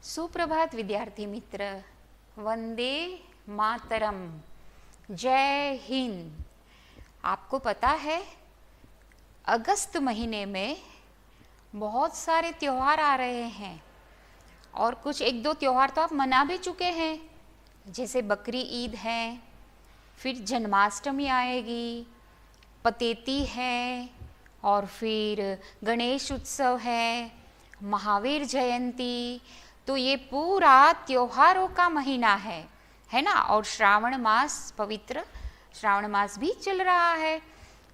सुप्रभात विद्यार्थी मित्र, वंदे मातरम, जय हिंद। आपको पता है अगस्त महीने में बहुत सारे त्योहार आ रहे हैं और कुछ एक दो त्योहार तो आप मना भी चुके हैं, जैसे बकरी ईद है, फिर जन्माष्टमी आएगी, पतेती है और फिर गणेश उत्सव है, महावीर जयंती। तो ये पूरा त्योहारों का महीना है ना। और श्रावण मास, पवित्र श्रावण मास भी चल रहा है।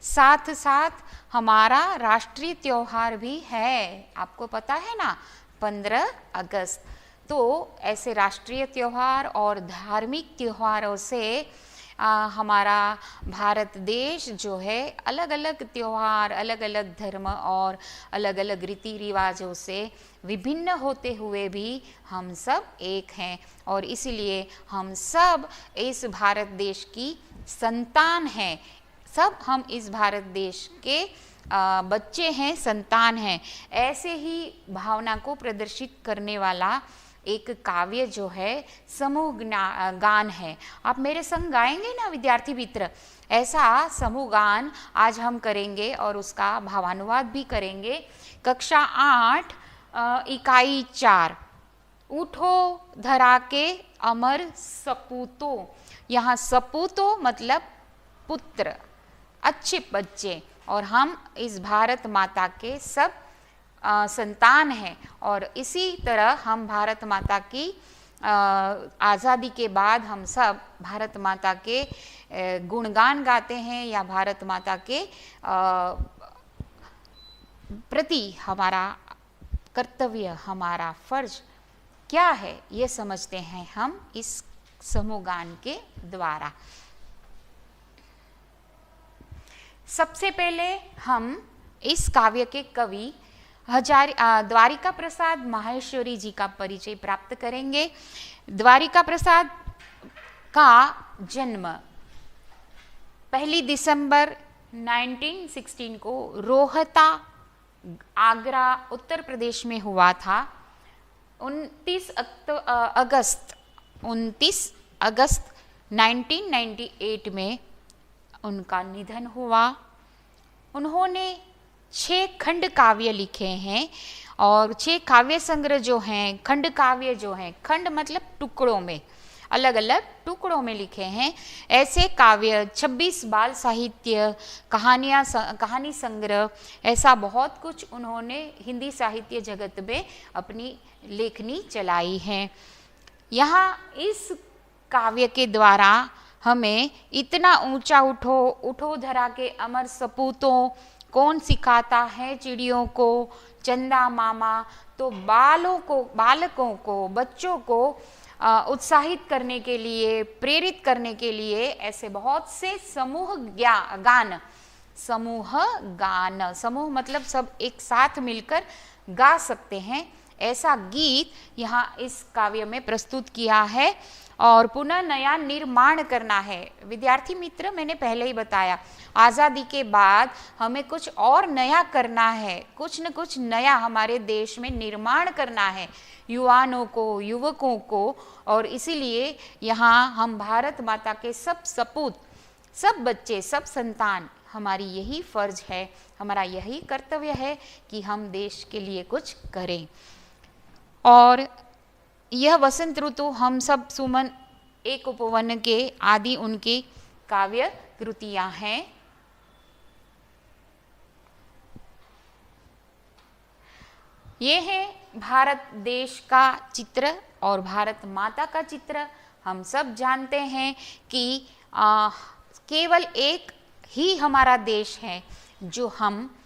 साथ साथ हमारा राष्ट्रीय त्योहार भी है, आपको पता है ना, 15 अगस्त। तो ऐसे राष्ट्रीय त्योहार और धार्मिक त्योहारों से हमारा भारत देश जो है अलग अलग त्योहार, अलग अलग धर्म और अलग अलग रीति रिवाजों से विभिन्न होते हुए भी हम सब एक हैं और इसलिए हम सब इस भारत देश की संतान हैं। सब हम इस भारत देश के बच्चे हैं, संतान हैं। ऐसे ही भावना को प्रदर्शित करने वाला एक काव्य जो है समूह गान है। आप मेरे संग गाएंगे ना विद्यार्थी मित्र? ऐसा समूह गान आज हम करेंगे और उसका भावानुवाद भी करेंगे। कक्षा 8 इकाई 4, उठो धरा के अमर सपूतो। यहाँ सपूतो मतलब पुत्र, अच्छे बच्चे, और हम इस भारत माता के सब संतान हैं। और इसी तरह हम भारत माता की आज़ादी के बाद हम सब भारत माता के गुणगान गाते हैं या भारत माता के प्रति हमारा कर्तव्य, हमारा फर्ज क्या है, ये समझते हैं हम इस समूह गान के द्वारा। सबसे पहले हम इस काव्य के कवि द्वारिका प्रसाद माहेश्वरी जी का परिचय प्राप्त करेंगे। द्वारिका प्रसाद का जन्म 1 दिसंबर 1916 को रोहता, आगरा, उत्तर प्रदेश में हुआ था। 29 अगस्त 1998 में उनका निधन हुआ। उन्होंने 6 खंड काव्य लिखे हैं और 6 काव्य संग्रह जो हैं, खंड काव्य जो हैं, खंड मतलब टुकड़ों में, अलग अलग टुकड़ों में लिखे हैं। ऐसे काव्य 26 बाल साहित्य, कहानी संग्रह, ऐसा बहुत कुछ उन्होंने हिंदी साहित्य जगत में अपनी लेखनी चलाई है। यहाँ इस काव्य के द्वारा हमें इतना ऊंचा उठो धरा के अमर सपूतों, कौन सिखाता है चिड़ियों को, चंदा मामा, तो बालकों को, बच्चों को उत्साहित करने के लिए, प्रेरित करने के लिए ऐसे बहुत से समूह गान, समूह मतलब सब एक साथ मिलकर गा सकते हैं, ऐसा गीत यहाँ इस काव्य में प्रस्तुत किया है और पुनः नया निर्माण करना है। विद्यार्थी मित्र, मैंने पहले ही बताया, आज़ादी के बाद हमें कुछ और नया करना है, कुछ न कुछ नया हमारे देश में निर्माण करना है, युवाओं को, युवकों को। और इसीलिए यहाँ हम भारत माता के सब सपूत, सब बच्चे, सब संतान, हमारी यही फर्ज है, हमारा यही कर्तव्य है कि हम देश के लिए कुछ करें। और यह वसंत ऋतु हम सब सुमन एक उपवन के आदि उनकी काव्य कृतियां हैं। ये है भारत देश का चित्र और भारत माता का चित्र। हम सब जानते हैं कि केवल एक ही हमारा देश है जो हम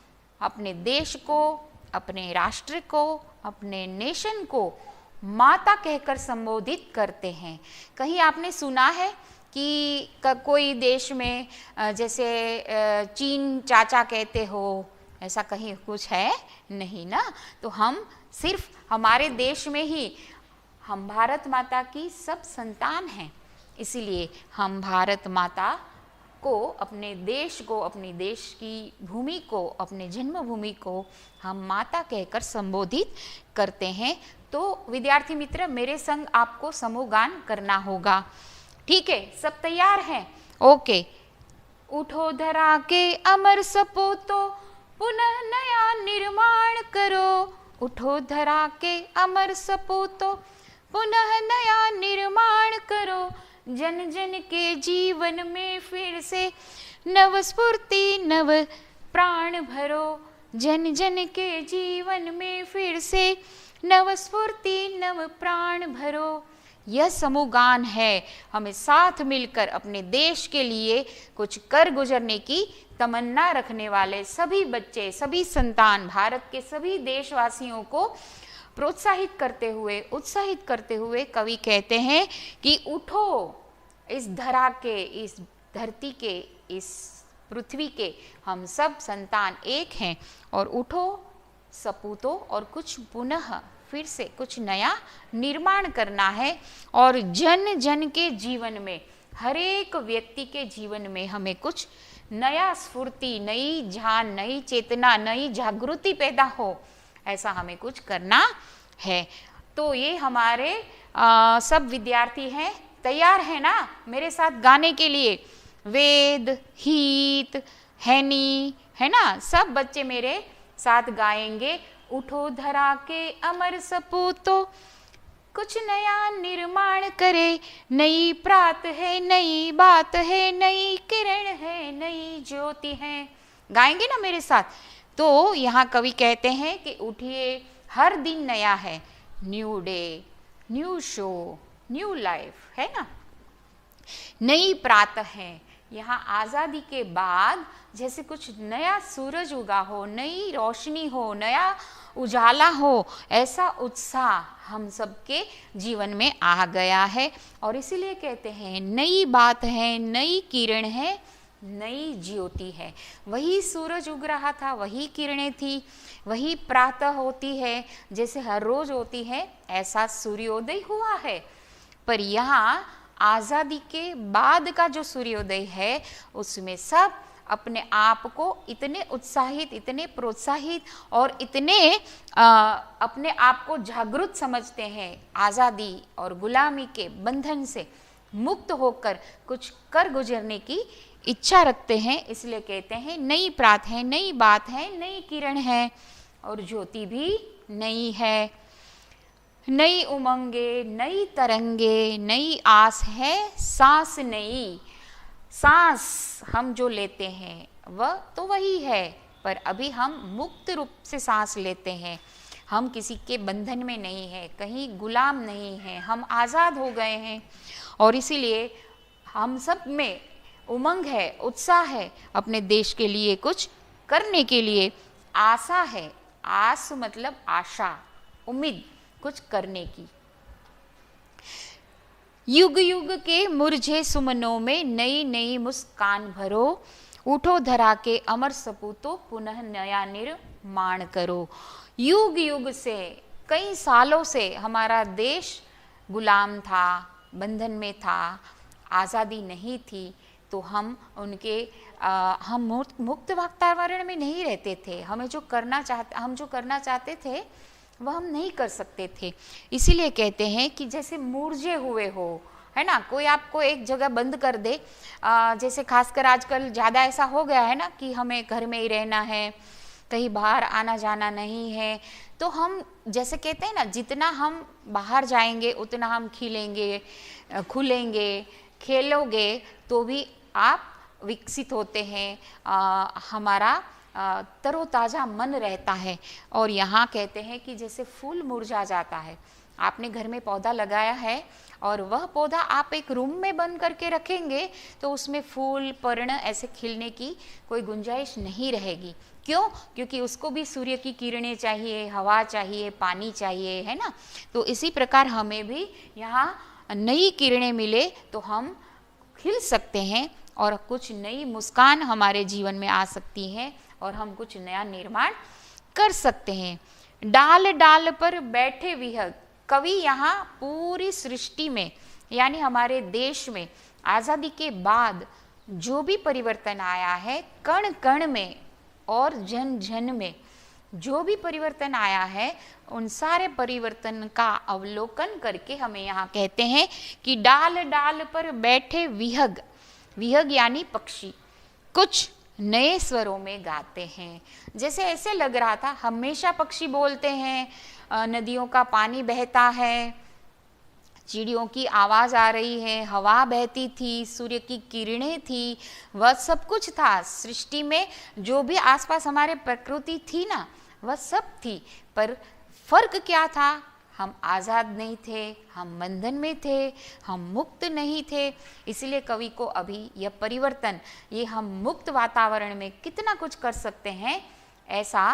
अपने देश को, अपने राष्ट्र को, अपने नेशन को माता कहकर संबोधित करते हैं। कहीं आपने सुना है कि कोई देश में जैसे चीन चाचा कहते हो, ऐसा कहीं कुछ है नहीं ना। तो हम सिर्फ हमारे देश में ही, हम भारत माता की सब संतान हैं, इसीलिए हम भारत माता को, अपने देश को, अपनी देश की भूमि को, अपने जन्मभूमि को हम माता कहकर संबोधित करते हैं। तो विद्यार्थी मित्र, मेरे संग आपको समूह गान करना होगा। ठीक है, सब तैयार हैं? ओके। उठो धरा के अमर सपूतो, पुनः नया निर्माण करो। उठो धरा के अमर सपूतो, पुनः नया निर्माण करो। जन जन के जीवन में फिर से नव स्फूर्ति नव प्राण भरो। जन जन के जीवन में फिर से नव स्फूर्ति नव प्राण भरो। यह समूह गान है। हमें साथ मिलकर अपने देश के लिए कुछ कर गुजरने की तमन्ना रखने वाले सभी बच्चे, सभी संतान, भारत के सभी देशवासियों को प्रोत्साहित करते हुए, उत्साहित करते हुए कवि कहते हैं कि उठो, इस धरा के, इस धरती के, इस पृथ्वी के हम सब संतान एक हैं, और उठो सपूतों, और कुछ पुनः फिर से कुछ नया निर्माण करना है। और जन जन के जीवन में, हर एक व्यक्ति के जीवन में हमें कुछ नया स्फूर्ति, नई जान, नई चेतना, नई जागृति पैदा हो, ऐसा हमें कुछ करना है। तो ये हमारे सब विद्यार्थी हैं, तैयार है ना मेरे साथ गाने के लिए? वेद, हित, हैनी, है ना, सब बच्चे मेरे साथ गाएंगे। उठो धरा के अमर सपूतो, कुछ नया निर्माण करे। नई प्रात है, नई बात है, नई किरण है, नई ज्योति है। गाएंगे ना मेरे साथ? तो यहाँ कवि कहते हैं कि उठिए, हर दिन नया है। New day, new show, new life, है ना। नई प्रात है, यहाँ आज़ादी के बाद जैसे कुछ नया सूरज उगा हो, नई रोशनी हो, नया उजाला हो, ऐसा उत्साह हम सबके जीवन में आ गया है। और इसीलिए कहते हैं नई बात है, नई किरण है, नई ज्योति है। वही सूरज उग रहा था, वही किरणें थी, वही प्रातः होती है जैसे हर रोज होती है, ऐसा सूर्योदय हुआ है। पर यहाँ आज़ादी के बाद का जो सूर्योदय है, उसमें सब अपने आप को इतने उत्साहित, इतने प्रोत्साहित और इतने अपने आप को जागरूक समझते हैं, आज़ादी और गुलामी के बंधन से मुक्त होकर कुछ कर गुजरने की इच्छा रखते हैं। इसलिए कहते हैं नई प्रात है, नई बात है, नई किरण है, और ज्योति भी नई है। नई उमंगे, नई तरंगे, नई आस है, सांस नई। सांस हम जो लेते हैं वह तो वही है, पर अभी हम मुक्त रूप से सांस लेते हैं। हम किसी के बंधन में नहीं है, कहीं गुलाम नहीं है, हम आज़ाद हो गए हैं। और इसीलिए हम सब में उमंग है, उत्साह है, अपने देश के लिए कुछ करने के लिए आशा है। आस मतलब आशा, उम्मीद कुछ करने की। युग युग के मुरझे सुमनों में नई नई मुस्कान भरो। उठो धरा के अमर सपूतों, पुनः नया निर्माण करो। युग युग से, कई सालों से हमारा देश गुलाम था, बंधन में था, आज़ादी नहीं थी। तो हम उनके हम मुक्त वातावरण में नहीं रहते थे। हम जो करना चाहते थे वह हम नहीं कर सकते थे। इसीलिए कहते हैं कि जैसे मुरझे हुए हो, है ना, कोई आपको एक जगह बंद कर दे, जैसे खासकर आजकल ज़्यादा ऐसा हो गया है ना कि हमें घर में ही रहना है, कहीं बाहर आना जाना नहीं है। तो हम जैसे कहते हैं ना, जितना हम बाहर जाएंगे उतना हम खिलेंगे, खुलेंगे, खेलोगे तो भी आप विकसित होते हैं, हमारा तरोताज़ा मन रहता है। और यहाँ कहते हैं कि जैसे फूल मुरझा जाता है, आपने घर में पौधा लगाया है और वह पौधा आप एक रूम में बंद करके रखेंगे तो उसमें फूल पर्ण ऐसे खिलने की कोई गुंजाइश नहीं रहेगी। क्यों? क्योंकि उसको भी सूर्य की किरणें चाहिए, हवा चाहिए, पानी चाहिए, है ना। तो इसी प्रकार हमें भी यहाँ नई किरणें मिले तो हम खिल सकते हैं और कुछ नई मुस्कान हमारे जीवन में आ सकती है और हम कुछ नया निर्माण कर सकते हैं। डाल डाल पर बैठे विहग, कवि यहाँ पूरी सृष्टि में यानी हमारे देश में आज़ादी के बाद जो भी परिवर्तन आया है कण कण में और जन जन में, जो भी परिवर्तन आया है उन सारे परिवर्तन का अवलोकन करके हमें यहाँ कहते हैं कि डाल डाल पर बैठे विहग, विहग यानी पक्षी, कुछ नए स्वरों में गाते हैं। जैसे ऐसे लग रहा था हमेशा पक्षी बोलते हैं, नदियों का पानी बहता है, चिड़ियों की आवाज़ आ रही है, हवा बहती थी, सूर्य की किरणें थी, वह सब कुछ था सृष्टि में, जो भी आसपास हमारे प्रकृति थी ना वह सब थी। पर फर्क क्या था, हम आज़ाद नहीं थे, हम बंधन में थे, हम मुक्त नहीं थे। इसलिए कवि को अभी यह परिवर्तन, ये हम मुक्त वातावरण में कितना कुछ कर सकते हैं ऐसा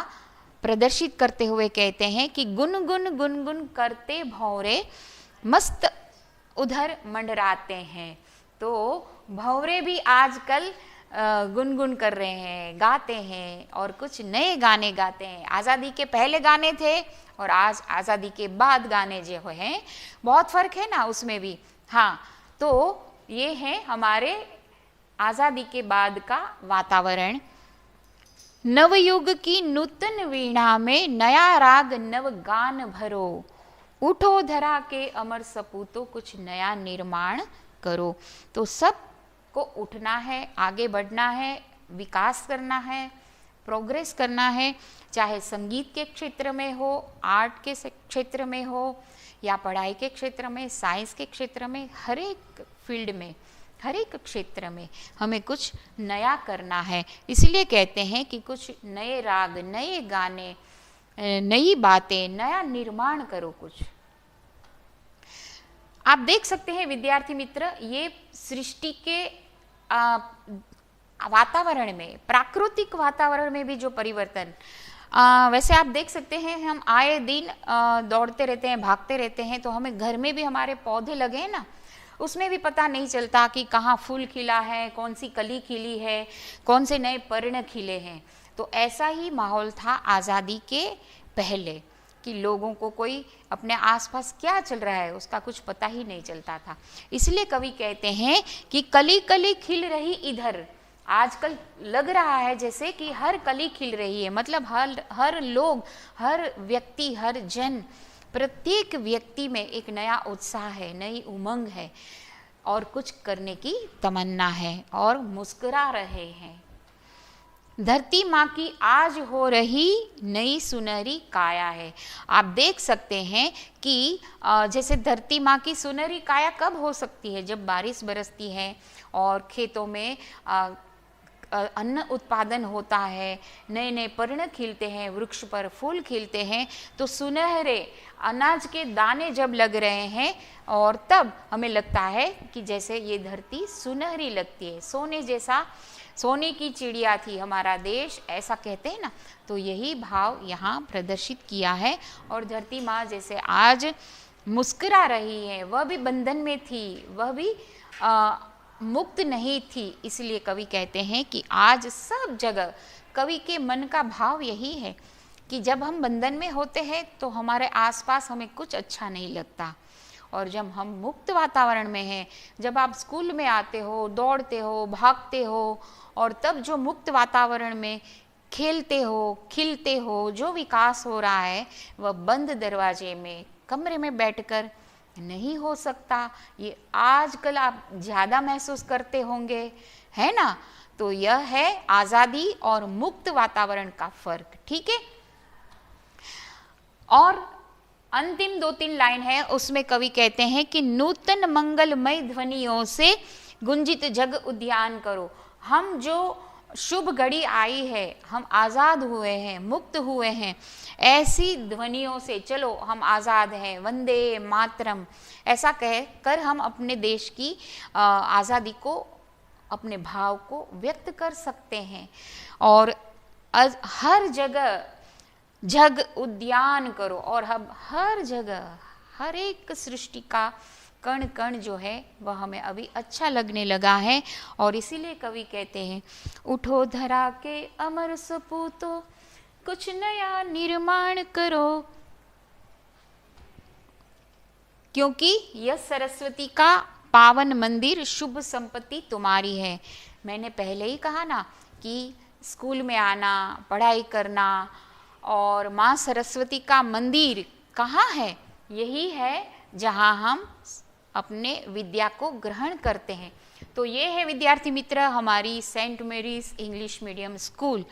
प्रदर्शित करते हुए कहते हैं कि गुनगुन गुनगुन करते भौरे मस्त उधर मंडराते हैं। तो भौरे भी आजकल गुनगुन कर रहे हैं, गाते हैं और कुछ नए गाने गाते हैं। आज़ादी के पहले गाने थे और आज आज़ादी के बाद गाने जो हैं बहुत फ़र्क है ना उसमें भी। हाँ, तो ये है हमारे आज़ादी के बाद का वातावरण। नवयुग की नूतन वीणा में नया राग नव गान भरो, उठो धरा के अमर सपूतो कुछ नया निर्माण करो। तो सब को उठना है, आगे बढ़ना है, विकास करना है, प्रोग्रेस करना है, चाहे संगीत के क्षेत्र में हो, आर्ट के क्षेत्र में हो या पढ़ाई के क्षेत्र में, साइंस के क्षेत्र में, हर एक फील्ड में, हर एक क्षेत्र में हमें कुछ नया करना है। इसलिए कहते हैं कि कुछ नए राग, नए गाने, नई बातें, नया निर्माण करो कुछ। आप देख सकते हैं विद्यार्थी मित्र, ये सृष्टि के वातावरण में, प्राकृतिक वातावरण में भी जो परिवर्तन, वैसे आप देख सकते हैं हम आए दिन दौड़ते रहते हैं, भागते रहते हैं, तो हमें घर में भी हमारे पौधे लगे हैं ना, उसमें भी पता नहीं चलता कि कहाँ फूल खिला है, कौन सी कली खिली है, कौन से नए पर्ण खिले हैं। तो ऐसा ही माहौल था आज़ादी के पहले कि लोगों को कोई अपने आसपास क्या चल रहा है उसका कुछ पता ही नहीं चलता था। इसलिए कवि कहते हैं कि कली कली खिल रही इधर। आजकल लग रहा है जैसे कि हर कली खिल रही है, मतलब हर लोग, हर व्यक्ति, हर जन, प्रत्येक व्यक्ति में एक नया उत्साह है, नई उमंग है और कुछ करने की तमन्ना है और मुस्कुरा रहे हैं। धरती माँ की आज हो रही नई सुनहरी काया है। आप देख सकते हैं कि जैसे धरती माँ की सुनहरी काया कब हो सकती है, जब बारिश बरसती है और खेतों में अन्न उत्पादन होता है, नए नए पर्ण खिलते हैं, वृक्ष पर फूल खिलते हैं, तो सुनहरे अनाज के दाने जब लग रहे हैं और तब हमें लगता है कि जैसे ये धरती सुनहरी लगती है, सोने जैसा, सोने की चिड़िया थी हमारा देश, ऐसा कहते हैं ना। तो यही भाव यहाँ प्रदर्शित किया है। और धरती माँ जैसे आज मुस्कुरा रही है, वह भी बंधन में थी, वह भी मुक्त नहीं थी। इसलिए कवि कहते हैं कि आज सब जगह कवि के मन का भाव यही है कि जब हम बंधन में होते हैं तो हमारे आसपास हमें कुछ अच्छा नहीं लगता, और जब हम मुक्त वातावरण में हैं, जब आप स्कूल में आते हो, दौड़ते हो, भागते हो, और तब जो मुक्त वातावरण में खेलते हो, खिलते हो, जो विकास हो रहा है वह बंद दरवाजे में, कमरे में बैठकर नहीं हो सकता। ये आजकल आप ज़्यादा महसूस करते होंगे, है ना। तो यह है आज़ादी और मुक्त वातावरण का फर्क, ठीक है। और अंतिम 2-3 लाइन है, उसमें कवि कहते हैं कि नूतन मंगलमय ध्वनियों से गुंजित जग उद्यान करो। हम जो शुभ घड़ी आई है, हम आज़ाद हुए हैं, मुक्त हुए हैं, ऐसी ध्वनियों से चलो हम आज़ाद हैं, वंदे मातरम ऐसा कह कर हम अपने देश की आज़ादी को, अपने भाव को व्यक्त कर सकते हैं। और हर जगह जग उद्यान करो, और हम हर जगह, हर एक सृष्टि का कण कण जो है वह हमें अभी अच्छा लगने लगा है। और इसीलिए कवि कहते हैं उठो धरा के अमर सपूतो कुछ नया निर्माण करो, क्योंकि यह सरस्वती का पावन मंदिर, शुभ संपत्ति तुम्हारी है। मैंने पहले ही कहा ना कि स्कूल में आना, पढ़ाई करना, और माँ सरस्वती का मंदिर कहाँ है? यही है जहाँ हम अपने विद्या को ग्रहण करते हैं। तो ये है विद्यार्थी मित्र हमारी Saint Mary's English medium school,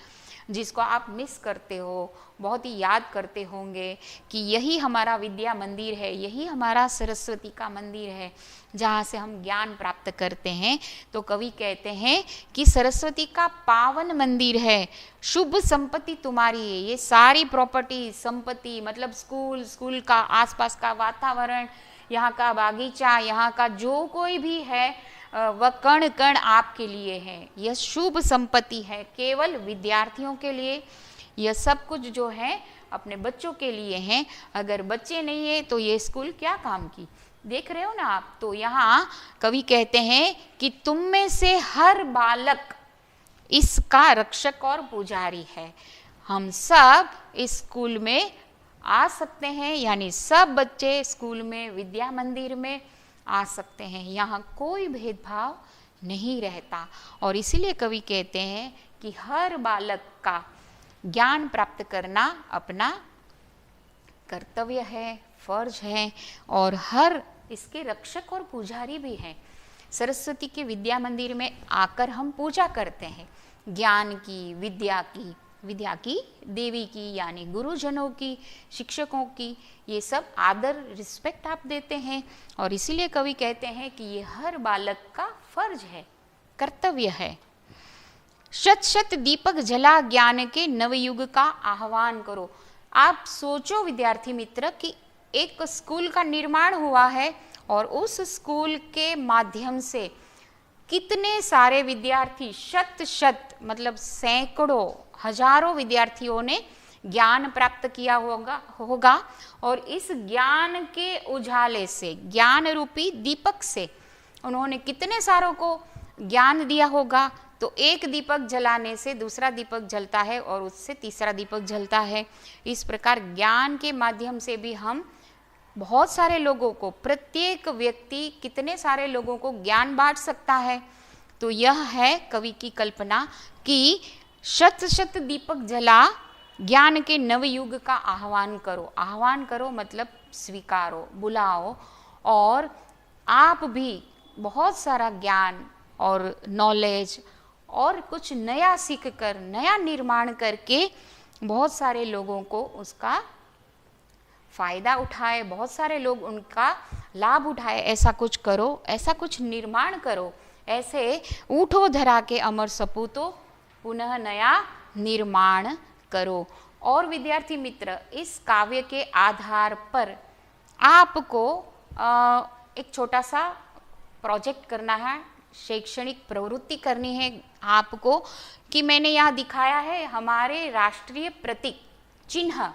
जिसको आप मिस करते हो, बहुत ही याद करते होंगे कि यही हमारा विद्या मंदिर है, यही हमारा सरस्वती का मंदिर है जहाँ से हम ज्ञान प्राप्त करते हैं। तो कवि कहते हैं कि सरस्वती का पावन मंदिर है, शुभ संपत्ति तुम्हारी है। ये सारी प्रॉपर्टी, संपत्ति मतलब स्कूल का आसपास का वातावरण, यहाँ का बागीचा, यहाँ का जो कोई भी है वह कण कण आपके लिए है। यह शुभ संपत्ति है केवल विद्यार्थियों के लिए। यह सब कुछ जो है अपने बच्चों के लिए है। अगर बच्चे नहीं है तो ये स्कूल क्या काम की? देख रहे हो ना आप। तो यहाँ कवि कहते हैं कि तुम में से हर बालक इसका रक्षक और पुजारी है। हम सब इस स्कूल में आ सकते हैं, यानी सब बच्चे स्कूल में, विद्या मंदिर में आ सकते हैं। यहाँ कोई भेदभाव नहीं रहता। और इसीलिए कवि कहते हैं कि हर बालक का ज्ञान प्राप्त करना अपना कर्तव्य है, फर्ज है, और हर इसके रक्षक और पुजारी भी हैं। सरस्वती के विद्या मंदिर में आकर हम पूजा करते हैं ज्ञान की, विद्या की, देवी की यानी गुरुजनों की, शिक्षकों की। ये सब आदर, रिस्पेक्ट आप देते हैं। और इसीलिए कवि कहते हैं कि ये हर बालक का फर्ज है, कर्तव्य है। शत शत दीपक जला ज्ञान के नवयुग का आह्वान करो। आप सोचो विद्यार्थी मित्र कि एक स्कूल का निर्माण हुआ है और उस स्कूल के माध्यम से कितने सारे विद्यार्थी, शत मतलब सैकड़ों, हजारों विद्यार्थियों ने ज्ञान प्राप्त किया होगा। और इस ज्ञान के उजाले से, ज्ञान रूपी दीपक से उन्होंने कितने सारों को ज्ञान दिया होगा। तो एक दीपक जलाने से दूसरा दीपक जलता है और उससे तीसरा दीपक जलता है। इस प्रकार ज्ञान के माध्यम से भी हम बहुत सारे लोगों को, प्रत्येक व्यक्ति कितने सारे लोगों को ज्ञान बांट सकता है। तो यह है कवि की कल्पना कि शत शत दीपक जला ज्ञान के नवयुग का आह्वान करो। आह्वान करो मतलब स्वीकारो, बुलाओ, और आप भी बहुत सारा ज्ञान और नॉलेज और कुछ नया सीख कर, नया निर्माण करके बहुत सारे लोगों को उसका फायदा उठाए, बहुत सारे लोग उनका लाभ उठाए। ऐसा कुछ करो, ऐसा कुछ निर्माण करो। ऐसे उठो धरा के अमर सपूतो, पुनः नया निर्माण करो। और विद्यार्थी मित्र, इस काव्य के आधार पर आपको एक छोटा सा प्रोजेक्ट करना है, शैक्षणिक प्रवृत्ति करनी है आपको। कि मैंने यहाँ दिखाया है हमारे राष्ट्रीय प्रतीक, चिन्ह,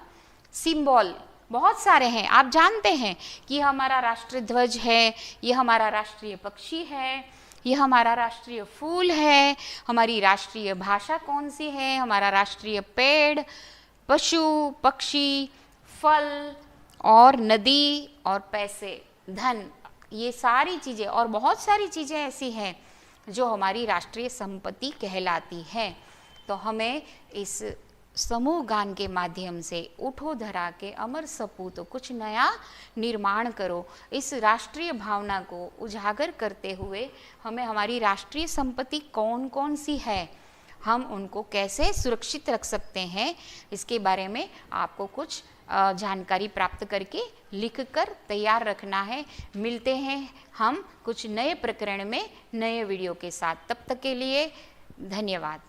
सिंबल बहुत सारे हैं। आप जानते हैं कि हमारा राष्ट्रीय ध्वज है, ये हमारा राष्ट्रीय पक्षी है, ये हमारा राष्ट्रीय फूल है, हमारी राष्ट्रीय भाषा कौन सी है, हमारा राष्ट्रीय पेड़, पशु, पक्षी, फल और नदी और पैसे, धन, ये सारी चीज़ें और बहुत सारी चीज़ें ऐसी हैं जो हमारी राष्ट्रीय संपत्ति कहलाती है। तो हमें इस समूह गान के माध्यम से उठो धरा के अमर सपूतो, कुछ नया निर्माण करो, इस राष्ट्रीय भावना को उजागर करते हुए हमें हमारी राष्ट्रीय संपत्ति कौन कौन सी है, हम उनको कैसे सुरक्षित रख सकते हैं, इसके बारे में आपको कुछ जानकारी प्राप्त करके लिख कर तैयार रखना है। मिलते हैं हम कुछ नए प्रकरण में नए वीडियो के साथ। तब तक के लिए धन्यवाद।